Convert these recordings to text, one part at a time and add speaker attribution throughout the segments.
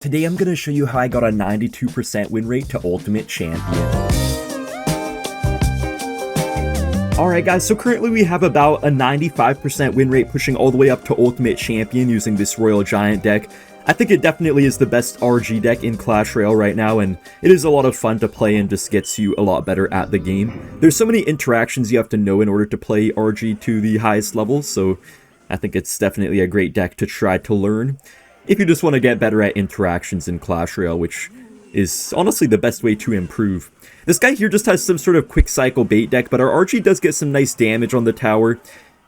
Speaker 1: Today I'm going to show you how I got a 92% win rate to Ultimate Champion. Alright guys, so currently we have about a 95% win rate pushing all the way up to Ultimate Champion using this Royal Giant deck. I think it definitely is the best RG deck in Clash Royale right now, and it is a lot of fun to play and just gets you a lot better at the game. There's so many interactions you have to know in order to play RG to the highest level, so I think it's definitely a great deck to try to learn if you just want to get better at interactions in Clash Royale, which is honestly the best way to improve. This guy here just has some sort of quick cycle bait deck, but our RG does get some nice damage on the tower,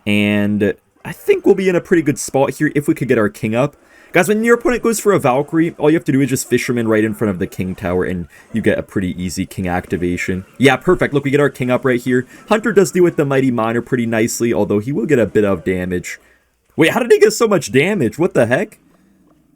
Speaker 1: and I think we'll be in a pretty good spot here if we could get our king up. Guys, when your opponent goes for a Valkyrie, all you have to do is just Fisherman right in front of the king tower, and you get a pretty easy king activation. Yeah, perfect. Look, we get our king up right here. Hunter does deal with the Mighty Miner pretty nicely, although he will get a bit of damage. Wait, how did he get so much damage? What the heck?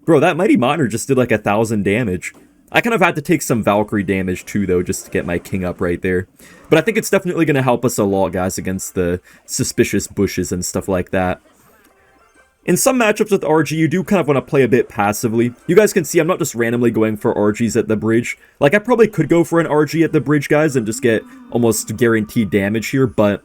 Speaker 1: Bro, that Mighty Miner just did like 1,000 damage. I kind of had to take some Valkyrie damage too, though, just to get my king up right there. But I think it's definitely going to help us a lot, guys, against the suspicious bushes and stuff like that. In some matchups with RG, you do kind of want to play a bit passively. You guys can see I'm not just randomly going for RGs at the bridge. Like, I probably could go for an RG at the bridge, guys, and just get almost guaranteed damage here, but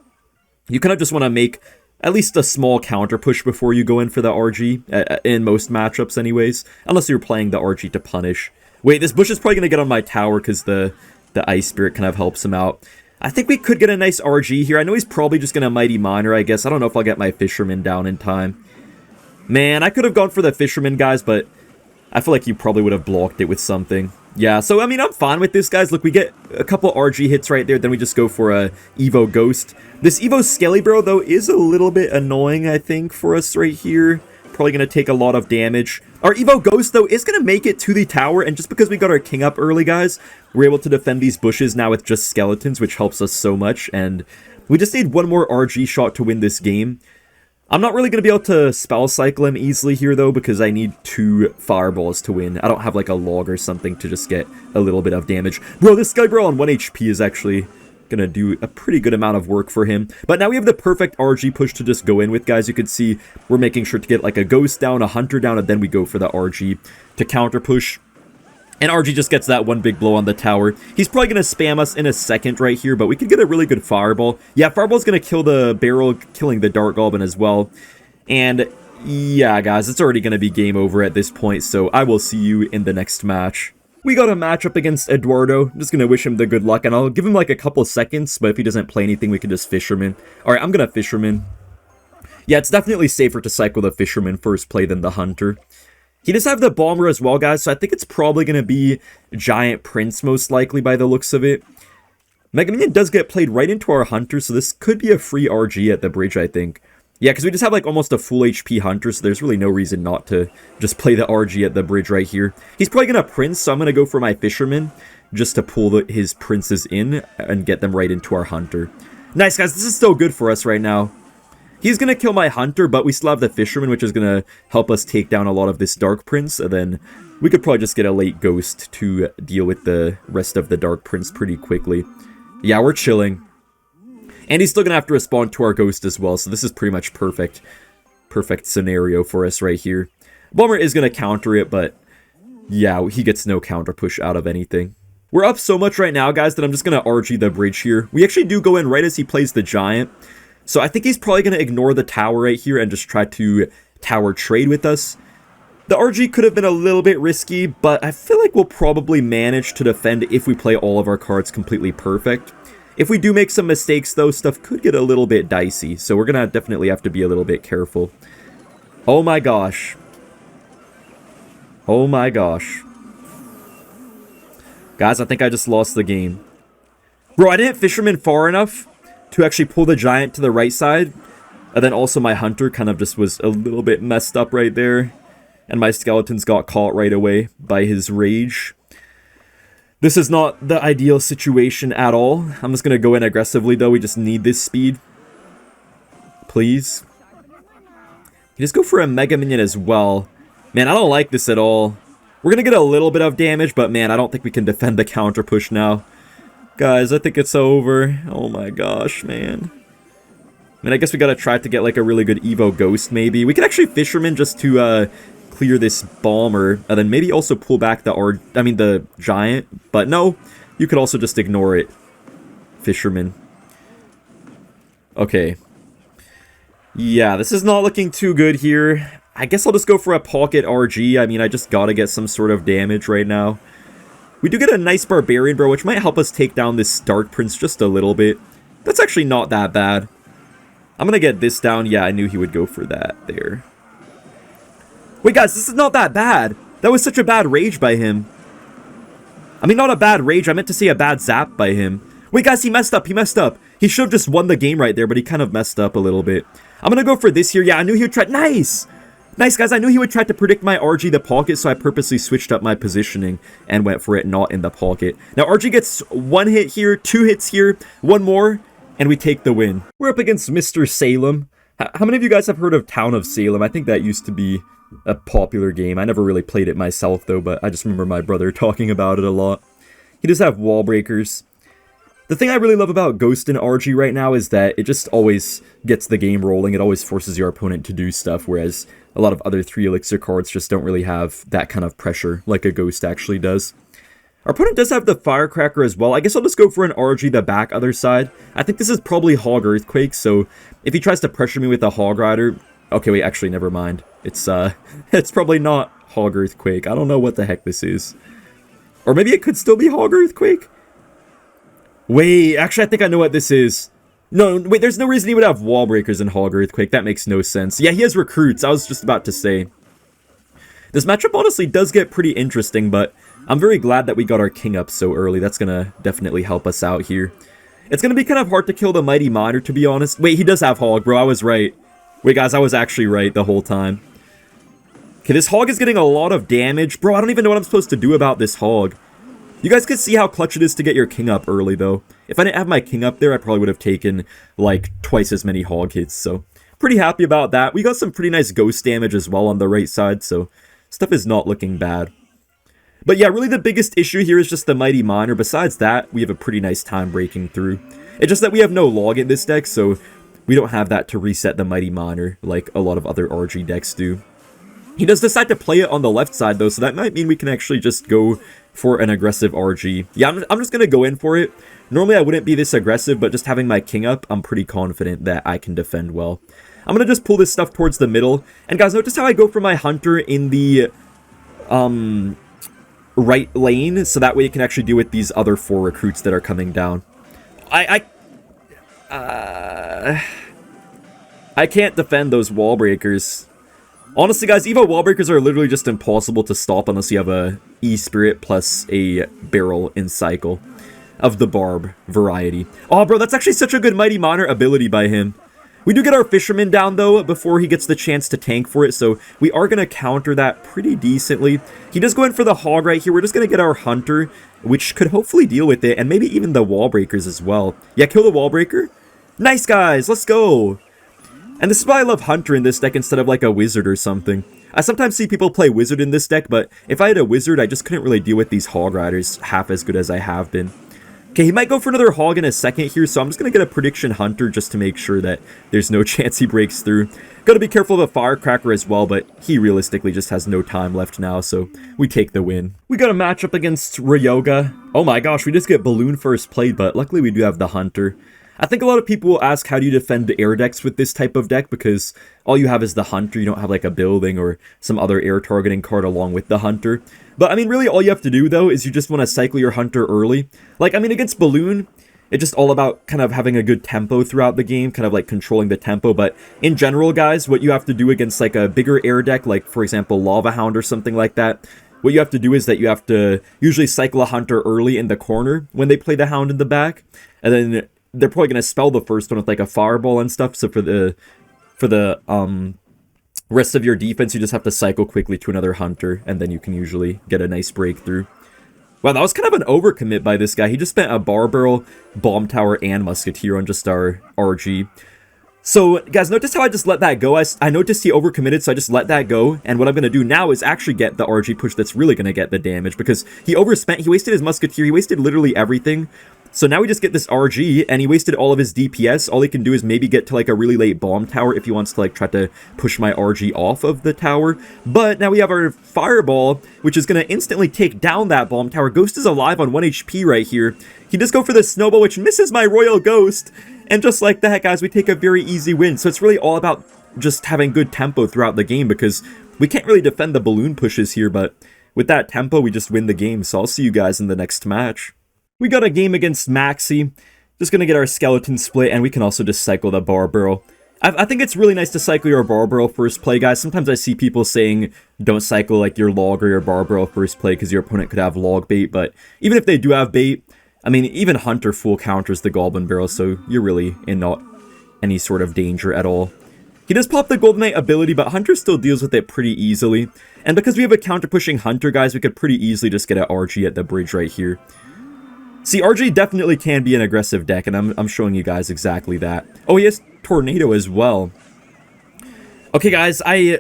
Speaker 1: you kind of just want to make at least a small counter push before you go in for the RG, in most matchups anyways, unless you're playing the RG to punish. Wait, this bush is probably going to get on my tower because the Ice Spirit kind of helps him out. I think we could get a nice RG here. I know he's probably just going to Mighty Miner, I guess. I don't know if I'll get my Fisherman down in time. Man, I could have gone for the Fisherman, guys, but I feel like he probably would have blocked it with something. Yeah, so, I mean, I'm fine with this, guys. Look, we get a couple RG hits right there, then we just go for a Evo Ghost. This Evo Skelly-Bro, though, is a little bit annoying, I think, for us right here. Probably going to take a lot of damage. Our Evo Ghost, though, is going to make it to the tower, and just because we got our king up early, guys, we're able to defend these bushes now with just skeletons, which helps us so much, and we just need one more RG shot to win this game. I'm not really going to be able to spell cycle him easily here, though, because I need 2 fireballs to win. I don't have, like, a log or something to just get a little bit of damage. Bro, this guy, bro, on 1 HP is actually going to do a pretty good amount of work for him. But now we have the perfect RG push to just go in with, guys. You can see we're making sure to get, like, a Ghost down, a Hunter down, and then we go for the RG to counter push. And RG just gets that one big blow on the tower. He's probably going to spam us in a second right here, but we could get a really good Fireball. Yeah, Fireball's going to kill the barrel, killing the Dark Goblin as well. And yeah, guys, it's already going to be game over at this point, so I will see you in the next match. We got a matchup against Eduardo. I'm just going to wish him the good luck, and I'll give him like a couple seconds, but if he doesn't play anything, we can just Fisherman. Alright, I'm going to Fisherman. Yeah, it's definitely safer to cycle the Fisherman first play than the Hunter. He does have the Bomber as well, guys, so I think it's probably going to be Giant Prince, most likely, by the looks of it. Mega Minion does get played right into our Hunter, so this could be a free RG at the bridge, I think. Yeah, because we just have, like, almost a full HP Hunter, so there's really no reason not to just play the RG at the bridge right here. He's probably going to Prince, so I'm going to go for my Fisherman, just to pull his Princes in and get them right into our Hunter. Nice, guys, this is still good for us right now. He's going to kill my Hunter, but we still have the Fisherman, which is going to help us take down a lot of this Dark Prince. And then we could probably just get a late Ghost to deal with the rest of the Dark Prince pretty quickly. Yeah, we're chilling. And he's still going to have to respond to our Ghost as well, so this is pretty much perfect. Perfect scenario for us right here. Bomber is going to counter it, but yeah, he gets no counter push out of anything. We're up so much right now, guys, that I'm just going to RG the bridge here. We actually do go in right as he plays the Giant. So I think he's probably going to ignore the tower right here and just try to tower trade with us. The RG could have been a little bit risky, but I feel like we'll probably manage to defend if we play all of our cards completely perfect. If we do make some mistakes, though, stuff could get a little bit dicey. So we're going to definitely have to be a little bit careful. Oh my gosh. Oh my gosh. Guys, I think I just lost the game. Bro, I didn't Fisherman far enough to actually pull the Giant to the right side. And then also my Hunter kind of just was a little bit messed up right there. And my Skeletons got caught right away by his rage. This is not the ideal situation at all. I'm just going to go in aggressively, though. We just need this speed. Please. You just go for a Mega Minion as well. Man, I don't like this at all. We're going to get a little bit of damage, but man, I don't think we can defend the counter push now. Guys, I think it's over. Oh my gosh, man. I mean, I guess we gotta try to get like a really good Evo Ghost, maybe. We could actually Fisherman just to clear this bomber, and then maybe also pull back the giant, but no, you could also just ignore it. Fisherman. Okay. Yeah, this is not looking too good here. I guess I'll just go for a pocket RG. I mean, I just gotta get some sort of damage right now. We do get a nice Barbarian, bro, which might help us take down this Dark Prince just a little bit. That's actually not that bad. I'm gonna get this down. Yeah, I knew he would go for that there. Wait, guys, this is not that bad. That was such a bad rage by him. I mean, not a bad rage. I meant to say a bad zap by him. Wait, guys, he messed up. He messed up. He should have just won the game right there, but he kind of messed up a little bit. I'm gonna go for this here. Yeah, I knew he would try. Nice! Nice, guys. I knew he would try to predict my RG the pocket, so I purposely switched up my positioning and went for it not in the pocket. Now, RG gets 1 hit here, 2 hits here, 1 more, and we take the win. We're up against Mr. Salem. How many of you guys have heard of Town of Salem? I think that used to be a popular game. I never really played it myself, though, but I just remember my brother talking about it a lot. He does have wall breakers. The thing I really love about Ghost and RG right now is that it just always gets the game rolling. It always forces your opponent to do stuff, whereas a lot of other 3 elixir cards just don't really have that kind of pressure like a Ghost actually does. Our opponent does have the Firecracker as well. I guess I'll just go for an RG the back other side. I think this is probably Hog Earthquake, so if he tries to pressure me with a Hog Rider... Okay, wait, actually, never mind. It's probably not Hog Earthquake. I don't know what the heck this is. Or maybe it could still be Hog Earthquake? Wait, actually, I think I know what this is. No, wait, there's no reason he would have wall breakers in Hog Earthquake. That makes no sense. Yeah, he has recruits. I was just about to say. This matchup honestly does get pretty interesting, but I'm very glad that we got our king up so early. That's gonna definitely help us out here. It's gonna be kind of hard to kill the Mighty Miner, to be honest. Wait, he does have Hog, bro. I was right. Wait, guys, I was actually right the whole time. Okay, this Hog is getting a lot of damage. Bro, I don't even know what I'm supposed to do about this Hog. You guys can see how clutch it is to get your king up early, though. If I didn't have my king up there, I probably would have taken, like, twice as many Hog hits, so pretty happy about that. We got some pretty nice ghost damage as well on the right side, so stuff is not looking bad. But yeah, really the biggest issue here is just the Mighty Miner. Besides that, we have a pretty nice time breaking through. It's just that we have no log in this deck, so we don't have that to reset the Mighty Miner like a lot of other RG decks do. He does decide to play it on the left side, though, so that might mean we can actually just go for an aggressive RG. Yeah, I'm just going to go in for it. Normally, I wouldn't be this aggressive, but just having my king up, I'm pretty confident that I can defend well. I'm going to just pull this stuff towards the middle. And guys, notice how I go for my hunter in the right lane, so that way you can actually deal with these other 4 recruits that are coming down. I can't defend those wall breakers. Honestly, guys, Evo wall breakers are literally just impossible to stop unless you have a E-Spirit plus a barrel in cycle of the Barb variety. Oh, bro, that's actually such a good Mighty Miner ability by him. We do get our Fisherman down, though, before he gets the chance to tank for it, so we are going to counter that pretty decently. He does go in for the Hog right here. We're just going to get our Hunter, which could hopefully deal with it, and maybe even the wall breakers as well. Yeah, kill the wall breaker. Nice, guys. Let's go. And this is why I love Hunter in this deck instead of like a Wizard or something. I sometimes see people play Wizard in this deck, but if I had a Wizard, I just couldn't really deal with these Hog Riders half as good as I have been. Okay, he might go for another Hog in a second here, so I'm just going to get a Prediction Hunter just to make sure that there's no chance he breaks through. Got to be careful of a Firecracker as well, but he realistically just has no time left now, so we take the win. We got a matchup against Ryoga. Oh my gosh, we just get Balloon first play, but luckily we do have the Hunter. I think a lot of people will ask, how do you defend the air decks with this type of deck? Because all you have is the Hunter, you don't have like a building or some other air targeting card along with the Hunter. But I mean, really all you have to do though is you just want to cycle your Hunter early. Like, I mean, against Balloon, it's just all about kind of having a good tempo throughout the game, kind of like controlling the tempo. But in general, guys, what you have to do against like a bigger air deck, like for example, Lava Hound or something like that, what you have to do is that you have to usually cycle a Hunter early in the corner when they play the Hound in the back. And then they're probably going to spell the first one with like a fireball and stuff. So for the rest of your defense, you just have to cycle quickly to another Hunter, and then you can usually get a nice breakthrough. Wow, that was kind of an overcommit by this guy. He just spent a Bar Barrel, Bomb Tower, and Musketeer on just our RG. So, guys, notice how I just let that go. I noticed he overcommitted, so I just let that go. And what I'm going to do now is actually get the RG push that's really going to get the damage, because he overspent. He wasted his Musketeer. He wasted literally everything. So now we just get this RG, and he wasted all of his DPS. All he can do is maybe get to like a really late bomb tower if he wants to like try to push my RG off of the tower. But now we have our fireball, which is going to instantly take down that bomb tower. Ghost is alive on 1 HP right here. He does go for the snowball, which misses my royal ghost. And just like that, guys, we take a very easy win. So it's really all about just having good tempo throughout the game, because we can't really defend the balloon pushes here, but with that tempo, we just win the game. So I'll see you guys in the next match. We got a game against Maxi. Just going to get our skeleton split, and we can also just cycle the bar barrel. I think it's really nice to cycle your bar barrel first play, guys. Sometimes I see people saying don't cycle like your log or your bar barrel first play because your opponent could have log bait, but even if they do have bait, I mean, even Hunter full counters the goblin barrel, so you're really in not any sort of danger at all. He does pop the Golden Knight ability, but Hunter still deals with it pretty easily. And because we have a counter-pushing Hunter, guys, we could pretty easily just get an RG at the bridge right here. See, RG definitely can be an aggressive deck, and I'm showing you guys exactly that. Oh, he has Tornado as well. Okay, guys, I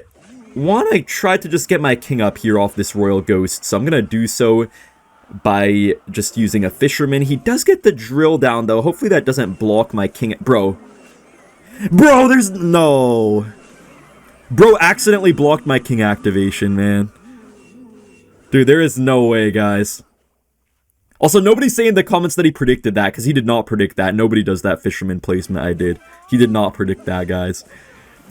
Speaker 1: want to try to just get my king up here off this Royal Ghost, so I'm going to do so by just using a Fisherman. He does get the drill down, though. Hopefully that doesn't block my king. Bro, there's no... Bro accidentally blocked my king activation, man. Dude, there is no way, guys. Also, nobody say in the comments that he predicted that, because he did not predict that. Nobody does that Fisherman placement I did. He did not predict that, guys.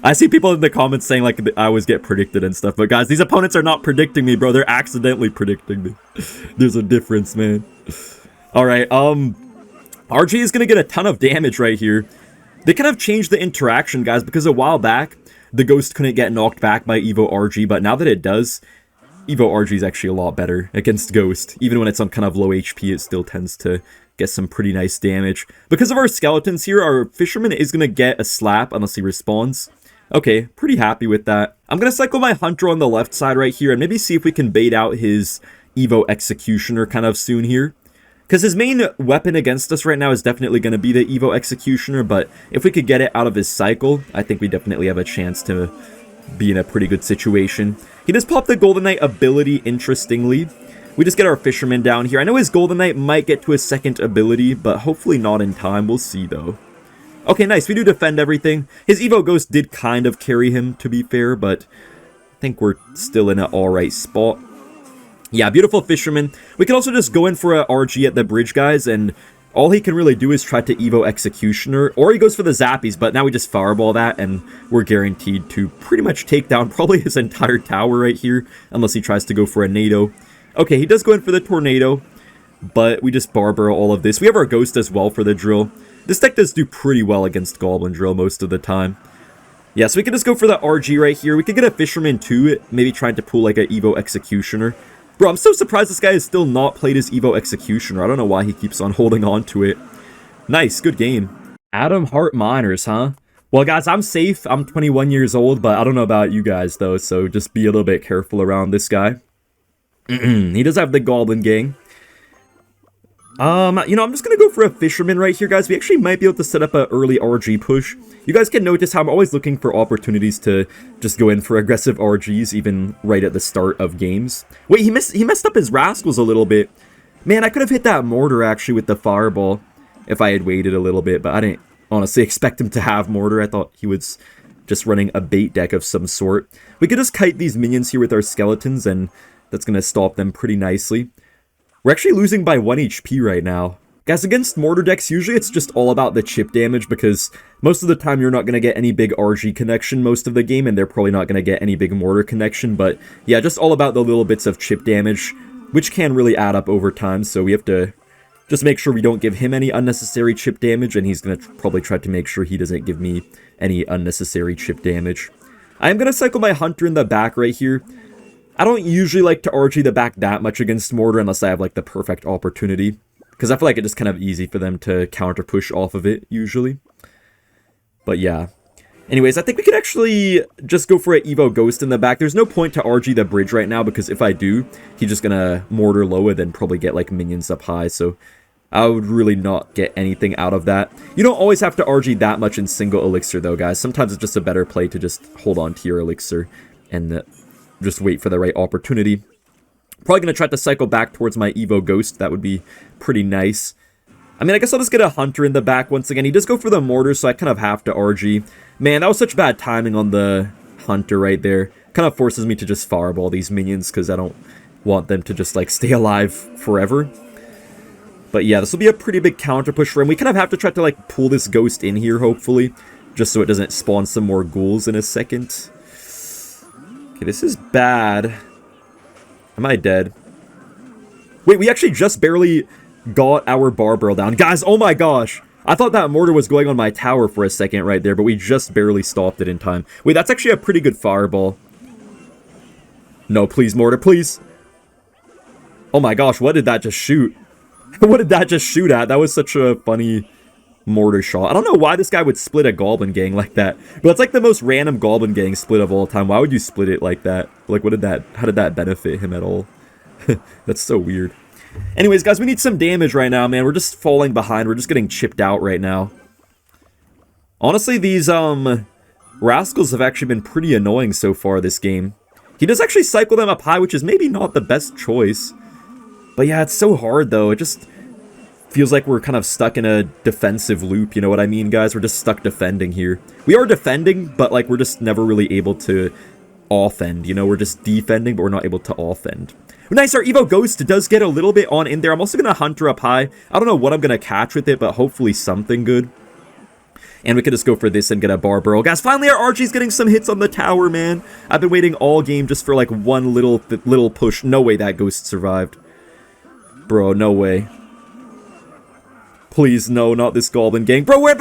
Speaker 1: I see people in the comments saying, like, I always get predicted and stuff. But, guys, these opponents are not predicting me, bro. They're accidentally predicting me. There's a difference, man. Alright, RG is going to get a ton of damage right here. They kind of changed the interaction, guys, because a while back, the Ghost couldn't get knocked back by Evo RG, but now that it does, Evo RG is actually a lot better against Ghost. Even when it's on kind of low HP, it still tends to get some pretty nice damage. Because of our skeletons here, our Fisherman is going to get a slap unless he respawns. Okay, pretty happy with that. I'm going to cycle my Hunter on the left side right here and maybe see if we can bait out his Evo Executioner kind of soon here. Because his main weapon against us right now is definitely going to be the Evo Executioner, but if we could get it out of his cycle, I think we definitely have a chance to be in a pretty good situation. He does pop the Golden Knight ability, interestingly. We just get our Fisherman down here. I know his Golden Knight might get to his second ability, but hopefully not in time. We'll see, though. Okay, nice. We do defend everything. His Evo Ghost did kind of carry him, to be fair, but I think we're still in an alright spot. Yeah, beautiful Fisherman. We can also just go in for a RG at the bridge, guys, and all he can really do is try to Evo Executioner, or he goes for the Zappies, but now we just Fireball that, and we're guaranteed to pretty much take down probably his entire tower right here, unless he tries to go for a Nado. Okay, he does go in for the Tornado, but we just bar barrel all of this. We have our Ghost as well for the drill. This deck does do pretty well against Goblin Drill most of the time. Yeah, so we can just go for the RG right here. We could get a Fisherman too, maybe trying to pull like a Evo Executioner. Bro, I'm so surprised this guy has still not played his Evo Executioner. I don't know why he keeps on holding on to it. Nice, good game. Adam Hart Miners, huh? Well, guys, I'm safe. I'm 21 years old, but I don't know about you guys, though, so just be a little bit careful around this guy. He does have the Goblin Gang. You know, I'm just going to go for a Fisherman right here, guys. We actually might be able to set up an early RG push. You guys can notice how I'm always looking for opportunities to just go in for aggressive RGs, even right at the start of games. Wait, he messed up his Rascals a little bit. Man, I could have hit that Mortar, actually, with the Fireball if I had waited a little bit, but I didn't honestly expect him to have Mortar. I thought he was just running a bait deck of some sort. We could just kite these minions here with our Skeletons, and that's going to stop them pretty nicely. We're actually losing by 1 HP right now. Guys, against Mortar decks, usually it's just all about the chip damage, because most of the time you're not going to get any big RG connection most of the game, and they're probably not going to get any big Mortar connection, but yeah, just all about the little bits of chip damage, which can really add up over time, so we have to just make sure we don't give him any unnecessary chip damage, and he's going to probably try to make sure he doesn't give me any unnecessary chip damage. I am going to cycle my Hunter in the back right here. I don't usually like to RG the back that much against Mortar unless I have like the perfect opportunity, because I feel like it's just kind of easy for them to counter push off of it usually. But yeah. Anyways, I think we could actually just go for an Evo Ghost in the back. There's no point to RG the bridge right now, because if I do, he's just gonna Mortar low and then probably get like minions up high, so I would really not get anything out of that. You don't always have to RG that much in single Elixir though, guys. Sometimes it's just a better play to just hold on to your Elixir and just wait for the right opportunity. Probably going to try to cycle back towards my Evo Ghost. That would be pretty nice. I mean, I guess I'll just get a hunter in the back once again. He does go for the mortar, so I kind of have to RG. Man, that was such bad timing on the hunter right there. Kind of forces me to just fireball these minions because I don't want them to just, like, stay alive forever. But yeah, this will be a pretty big counter push for him. We kind of have to try to, like, pull this ghost in here, hopefully. Just so it doesn't spawn some more ghouls in a second. Okay, this is bad. Am I dead? Wait, we actually just barely got our bar barrel down. Guys, oh my gosh. I thought that mortar was going on my tower for a second right there, but we just barely stopped it in time. Wait, that's actually a pretty good fireball. No, please, mortar, please. Oh my gosh, what did that just shoot? What did that just shoot at? That was such a funny mortar shot. I don't know why this guy would split a goblin gang like that, but it's like the most random goblin gang split of all time. Why would you split it like that? Like, how did that benefit him at all? That's so weird. Anyways, guys, we need some damage right now, man. We're just falling behind. We're just getting chipped out right now. Honestly, these rascals have actually been pretty annoying so far this game. He does actually cycle them up high, which is maybe not the best choice. But yeah, it's so hard, though. It just feels like we're kind of stuck in a defensive loop, you know what I mean, guys? We're just stuck defending here. We are defending, but, like, we're just never really able to offend, you know? We're just defending, but we're not able to offend. Nice, our Evo Ghost does get a little bit on in there. I'm also going to Hunter up high. I don't know what I'm going to catch with it, but hopefully something good. And we could just go for this and get a bar barrel. Guys, finally our RG's getting some hits on the tower, man. I've been waiting all game just for, like, one little push. No way that Ghost survived. Bro, no way. Please, no, not this goblin gang. Bro, what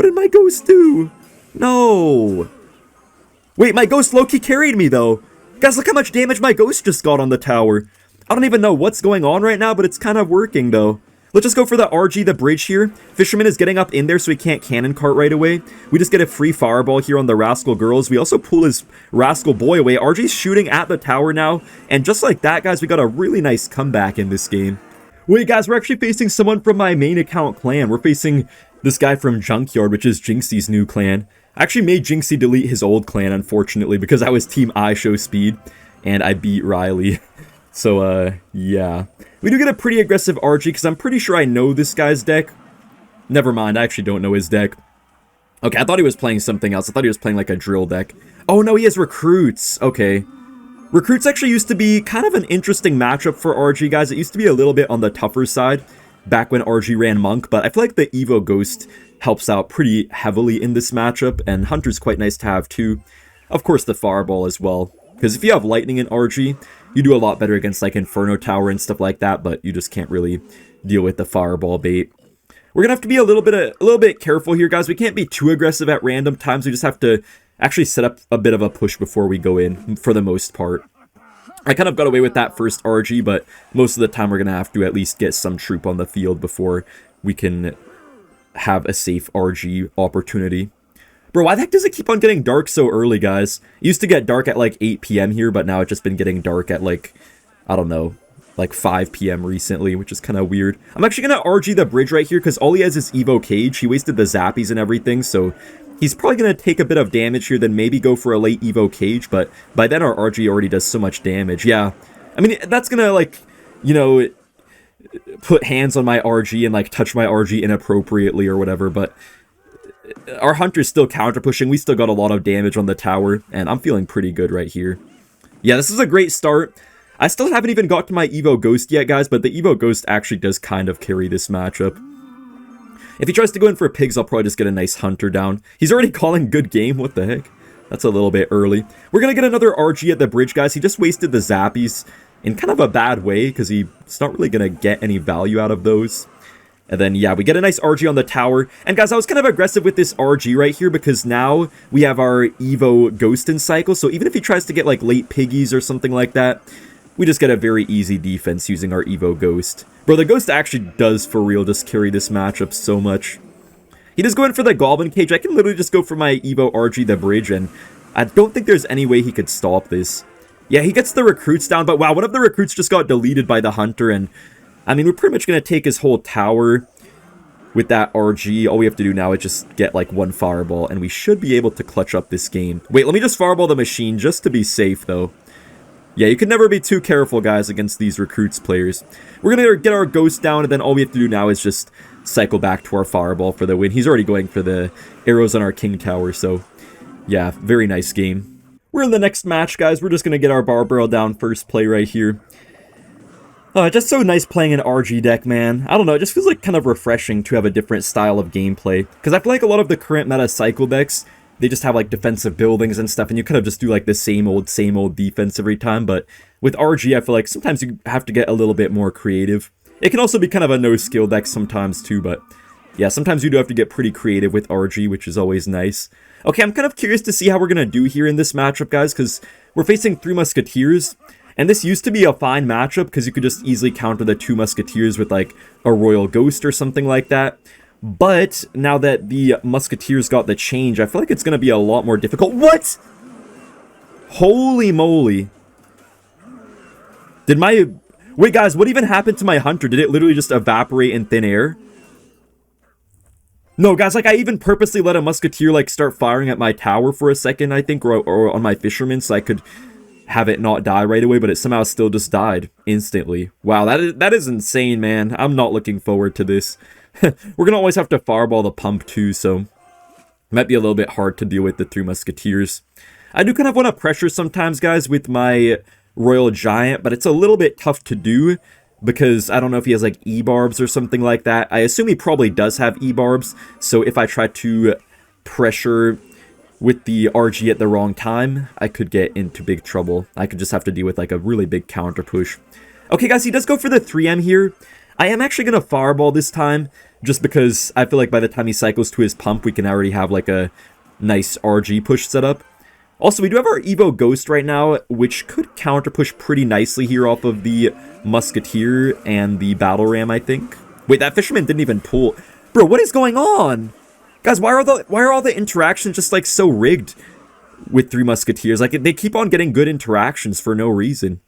Speaker 1: did my Ghost do? No. Wait, my Ghost low-key carried me, though. Guys, look how much damage my Ghost just got on the tower. I don't even know what's going on right now, but it's kind of working, though. Let's just go for the RG, the bridge here. Fisherman is getting up in there so he can't cannon cart right away. We just get a free fireball here on the Rascal Girls. We also pull his Rascal Boy away. RG's shooting at the tower now. And just like that, guys, we got a really nice comeback in this game. Wait, guys, we're actually facing someone from my main account clan. We're facing this guy from Junkyard, which is Jinxie's new clan. I actually made Jinxie delete his old clan, unfortunately, because I was Team I Show Speed, and I beat Riley. So, yeah. We do get a pretty aggressive RG, because I'm pretty sure I know this guy's deck. Never mind, I actually don't know his deck. Okay, I thought he was playing something else. I thought he was playing, like, a drill deck. Oh, no, he has Recruits. Okay. Recruits actually used to be kind of an interesting matchup for RG, guys. It used to be a little bit on the tougher side back when RG ran Monk, but I feel like the Evo Ghost helps out pretty heavily in this matchup, and Hunter's quite nice to have too. Of course, the Fireball as well, because if you have Lightning in RG, you do a lot better against like Inferno Tower and stuff like that, but you just can't really deal with the Fireball bait. We're gonna have to be a little bit careful here, guys. We can't be too aggressive at random times. We just have to actually set up a bit of a push before we go in, for the most part. I kind of got away with that first RG, but most of the time we're gonna have to at least get some troop on the field before we can have a safe RG opportunity. Bro, why the heck does it keep on getting dark so early, guys? It used to get dark at like 8 p.m. here, but now it's just been getting dark at like, I don't know, like 5 p.m. recently, which is kind of weird. I'm actually going to RG the bridge right here because all he has is Evo Cage. He wasted the Zappies and everything, so he's probably going to take a bit of damage here, then maybe go for a late Evo Cage, but by then our RG already does so much damage. Yeah, I mean, that's going to, like, you know, put hands on my RG and like touch my RG inappropriately or whatever, but our Hunter's still counter pushing. We still got a lot of damage on the tower, and I'm feeling pretty good right here. Yeah, this is a great start. I still haven't even got to my Evo Ghost yet, guys, but the Evo Ghost actually does kind of carry this matchup. If he tries to go in for pigs, I'll probably just get a nice Hunter down. He's already calling good game. What the heck? That's a little bit early. We're gonna get another RG at the bridge, guys. He just wasted the Zappies in kind of a bad way, because he's not really going to get any value out of those. And then, yeah, we get a nice RG on the tower. And guys, I was kind of aggressive with this RG right here, because now we have our Evo Ghost in cycle. So even if he tries to get, like, late piggies or something like that, we just get a very easy defense using our Evo Ghost. Bro, the Ghost actually does, for real, just carry this matchup so much. He does go in for the Goblin Cage. I can literally just go for my Evo RG the bridge, and I don't think there's any way he could stop this. Yeah, he gets the recruits down, but wow, one of the recruits just got deleted by the Hunter, and I mean, we're pretty much going to take his whole tower with that RG. All we have to do now is just get like one fireball, and we should be able to clutch up this game. Wait, let me just fireball the machine just to be safe, though. Yeah, you can never be too careful, guys, against these recruits players. We're going to get our ghost down, and then all we have to do now is just cycle back to our fireball for the win. He's already going for the arrows on our king tower, so yeah, very nice game. We're in the next match, guys. We're just going to get our barbell down first play right here. Just so nice playing an RG deck, man. I don't know, it just feels like kind of refreshing to have a different style of gameplay. Because I feel like a lot of the current meta cycle decks, they just have like defensive buildings and stuff, and you kind of just do like the same old defense every time. But with RG, I feel like sometimes you have to get a little bit more creative. It can also be kind of a no-skill deck sometimes too, but yeah, sometimes you do have to get pretty creative with RG, which is always nice. Okay, I'm kind of curious to see how we're going to do here in this matchup, guys, because we're facing 3 musketeers. And this used to be a fine matchup because you could just easily counter the 2 musketeers with like a royal ghost or something like that. But now that the musketeers got the change, I feel like it's going to be a lot more difficult. What? Holy moly. Did my... Wait, guys, what even happened to my hunter? Did it literally just evaporate in thin air? No, guys, like I even purposely let a musketeer like start firing at my tower for a second, I think, or on my fisherman so I could have it not die right away, but it somehow still just died instantly. Wow, that is insane, man. I'm not looking forward to this. We're gonna always have to fireball the pump too, so it might be a little bit hard to deal with the 3 musketeers. I do kind of want to pressure sometimes, guys, with my royal giant, but it's a little bit tough to do because I don't know if he has like E-barbs or something like that. I assume he probably does have E-barbs, so if I try to pressure with the RG at the wrong time, I could get into big trouble. I could just have to deal with like a really big counter push. Okay, guys, he does go for the 3M here. I am actually going to fireball this time, just because I feel like by the time he cycles to his pump, we can already have like a nice RG push set up. Also, we do have our Evo Ghost right now, which could counter push pretty nicely here off of the Musketeer and the Battle Ram, I think. Wait, that Fisherman didn't even pull. Bro, what is going on? Guys, why are all the interactions just like so rigged with 3 Musketeers? Like, they keep on getting good interactions for no reason.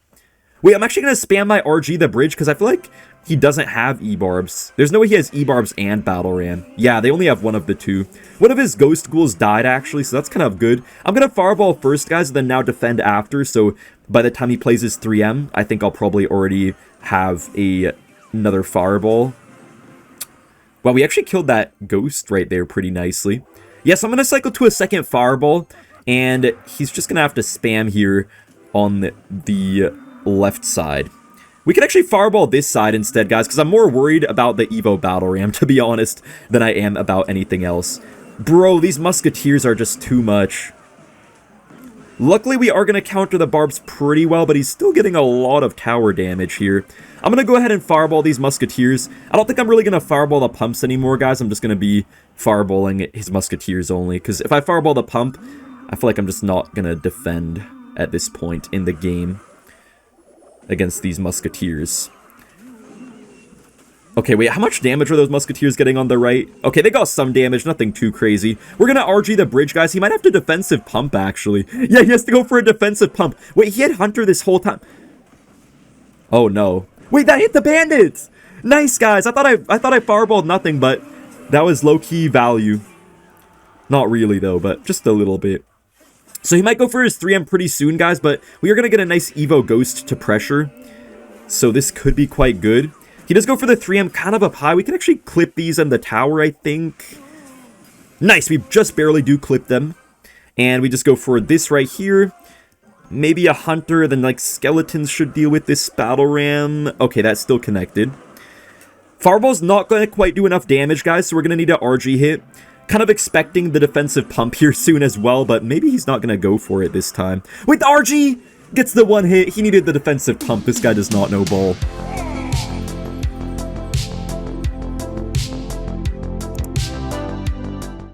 Speaker 1: Wait, I'm actually going to spam my RG the bridge because I feel like he doesn't have E-barbs. There's no way he has E-barbs and Battle Ram. Yeah, they only have one of the 2. One of his Ghost Ghouls died, actually, so that's kind of good. I'm going to Fireball first, guys, and then now defend after, so by the time he plays his 3M, I think I'll probably already have another Fireball. Wow, we actually killed that Ghost right there pretty nicely. Yes, I'm going to cycle to a second Fireball, and he's just going to have to spam here on the left side. We can actually fireball this side instead, guys, because I'm more worried about the Evo Battle Ram, to be honest, than I am about anything else. Bro, these Musketeers are just too much. Luckily, we are going to counter the barbs pretty well, but he's still getting a lot of tower damage here. I'm going to go ahead and fireball these Musketeers. I don't think I'm really going to fireball the pumps anymore, guys. I'm just going to be fireballing his Musketeers only, because if I fireball the pump, I feel like I'm just not going to defend at this point in the game against these Musketeers. Okay, wait, how much damage are those Musketeers getting on the right? Okay, they got some damage, nothing too crazy. We're gonna RG the bridge, guys. He might have to defensive pump, actually. Yeah, he has to go for a defensive pump. Wait, he had Hunter this whole time. Oh, no. Wait, that hit the bandits! Nice, guys. I thought I fireballed nothing, but that was low-key value. Not really, though, but just a little bit. So he might go for his 3M pretty soon, guys, but we are going to get a nice Evo Ghost to pressure. So this could be quite good. He does go for the 3M kind of up high. We can actually clip these in the tower, I think. Nice, we just barely do clip them. And we just go for this right here. Maybe a Hunter, then like Skeletons should deal with this Battle Ram. Okay, that's still connected. Fireball's not going to quite do enough damage, guys, so we're going to need an RG hit. Kind of expecting the defensive pump here soon as well, but maybe he's not going to go for it this time. Wait, the RG gets the one hit. He needed the defensive pump. This guy does not know ball.